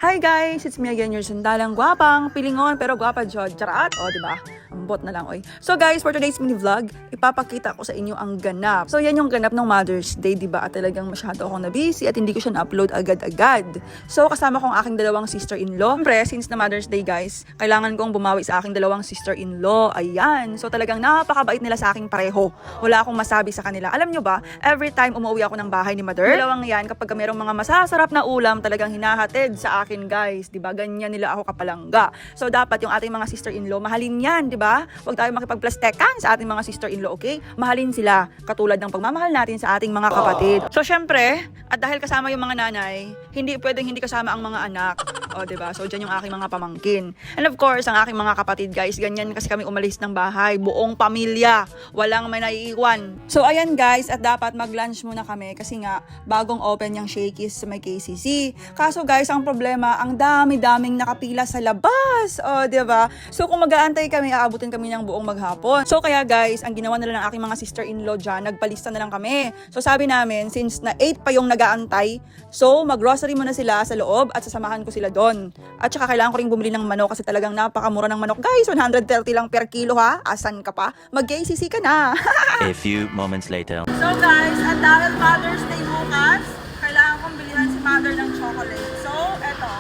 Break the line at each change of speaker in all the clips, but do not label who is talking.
Hi guys! It's me again, your sandalang gwapang, pilingon pero gwapa jod. Charaat! O, diba? Ang bot na lang, oy. So guys, for today's mini vlog, ipapakita ko sa inyo ang ganap. So yan yung ganap ng Mother's Day, diba? At talagang masyado akong na-busy at hindi ko siya na-upload agad-agad. So kasama ko ang aking dalawang sister-in-law. Siyempre, since na Mother's Day guys, kailangan kong bumawi sa aking dalawang sister-in-law. Ayan. So talagang napakabait nila sa aking pareho. Wala akong masabi sa kanila. Alam nyo ba, every time umuwi ako ng bahay ni Mother, dalawang yan, kapag merong mga masasarap na ulam, talagang hinahatid sa akin guys. Diba? Ganyan nila ako kapalangga. So dapat yung ating mga sister-in-law, mahalin yan, diba? Huwag tayo makipagplastekan sa ating mga sister-in-law, okay? Mahalin sila, katulad ng pagmamahal natin sa ating mga kapatid. So syempre, at dahil kasama yung mga nanay, hindi pwedeng hindi kasama ang mga anak. O, diba? So dyan yung aking mga pamangkin. And of course, ang aking mga kapatid guys, ganyan kasi kami umalis ng bahay, buong pamilya, walang may naiiwan. So ayan guys, at dapat mag-lunch muna kami kasi nga, bagong open yung Shakey's sa may KCC. Kaso guys, ang problema, ang dami-daming nakapila sa labas. O, diba? So kung mag-aantay kami, aabutin kami ng buong maghapon. So kaya guys, ang ginawa nila ng aking mga sister-in-law dyan, nagpalista na lang kami. So sabi namin, since na 8 pa yung nag-aantay, so mag-grocery muna sila sa loob at sasamahan ko sila doon. At saka kailangan ko rin bumili ng manok kasi talagang napakamura ng manok. Guys, 130 lang per kilo ha. Asan ka pa? Mag-KCC ka na.
A few moments later.
So guys, at dahil Mother's Day bukas, kailangan kong bilihan si Mother ng chocolate. So, eto.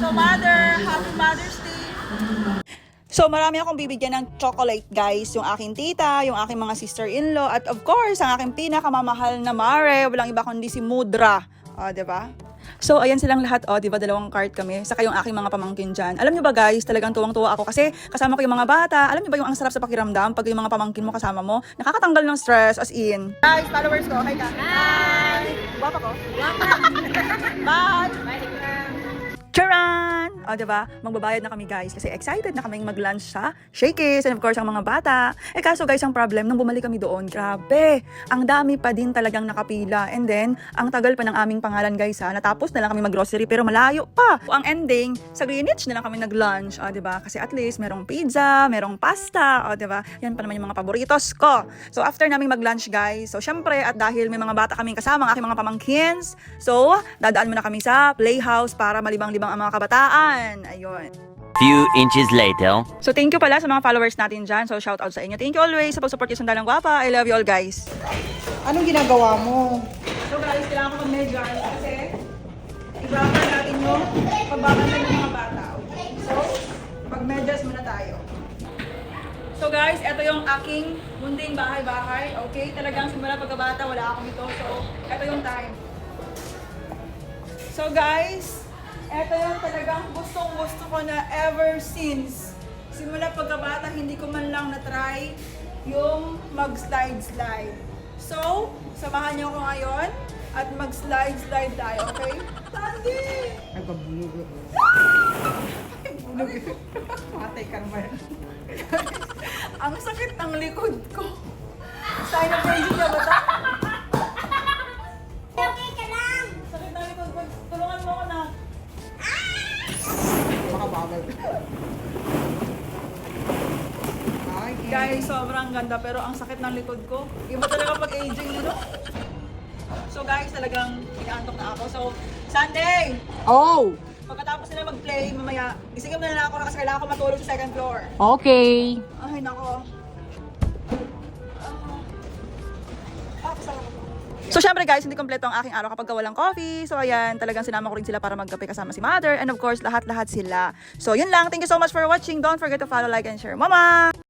So Mother, Happy Mother's Day. So marami akong bibigyan ng chocolate guys, yung aking tita, yung aking mga sister-in-law, at of course, ang aking pinakamamahal na Mare, walang iba kundi si Mudra. O, diba? So, ayan silang lahat, o, diba, dalawang cart kami, saka yung aking mga pamangkin dyan. Alam nyo ba guys, talagang tuwang-tuwa ako kasi kasama ko yung mga bata. Alam nyo ba yung ang sarap sa pakiramdam pag yung mga pamangkin mo kasama mo? Nakakatanggal ng stress, as in. Guys, followers ko, hi ka. Hi! Guwapa ko. Bye! Bye! Charan! O, diba? Magbabayad na kami guys kasi excited na kaming mag-lunch sa Shakey's and of course ang mga bata. Eh kaso guys, ang problem, nung bumalik kami doon, grabe! Ang dami pa din talagang nakapila. And then, ang tagal pa ng aming pangalan guys ha. Natapos na lang kami mag-grocery pero malayo pa. Ang ending, sa Greenwich na lang kami nag-lunch. O, diba? Kasi at least merong pizza, merong pasta. O, diba? Yan pa naman yung mga paboritos ko. So, after naming mag-lunch guys, so syempre, at dahil may mga bata kaming kasama, ang aking mga pamangkins, so, dadaan muna kami sa playhouse para malibang-libang ang mga kabataan. Ayun.
Few inches later.
So thank you pala sa mga followers natin dyan. So shout out sa inyo. Thank you always sa pag-support yung Sandalang Gwapa. I love you all guys.
Anong ginagawa mo?
So guys, kailangan ko mag-measure kasi i-proper natin yung pagbabantay ng mga bata. Okay? So, mag-measures muna tayo. So guys, ito yung aking munding bahay-bahay. Okay? Talagang simula pagkabata, wala akong ito. So, ito yung time. So guys, ito yung talagang gustong-gusto ko na ever since. Simula pagkabata, hindi ko man lang na-try yung mag-slide-slide. So, samahan niyo ako ngayon at mag-slide-slide tayo, okay? Sandy!
Ay, pabulog. Bulog ito. Patay ka naman.
Ang sakit ng likod ko. Sign of aging na ba ito? Sakit ng likod ko. Tulungan mo ako na.
Makabagal. Ay,
Guys, sobrang ganda pero ang sakit ng likod ko. Iba talaga pag aging nito. So guys, talagang inaantok na ako. So, Sunday!
Oh!
Pagkatapos nila mag-play, mamaya, isigam na lang ako kasi kailangan ko matulog sa second floor.
Okay.
Ay, nako. So, syempre guys, hindi kompleto ang aking araw kapag walang coffee. So, ayan, talagang sinama ko rin sila para magkape kasama si Mother. And of course, lahat-lahat sila. So, yun lang. Thank you so much for watching. Don't forget to follow, like, and share. Mama!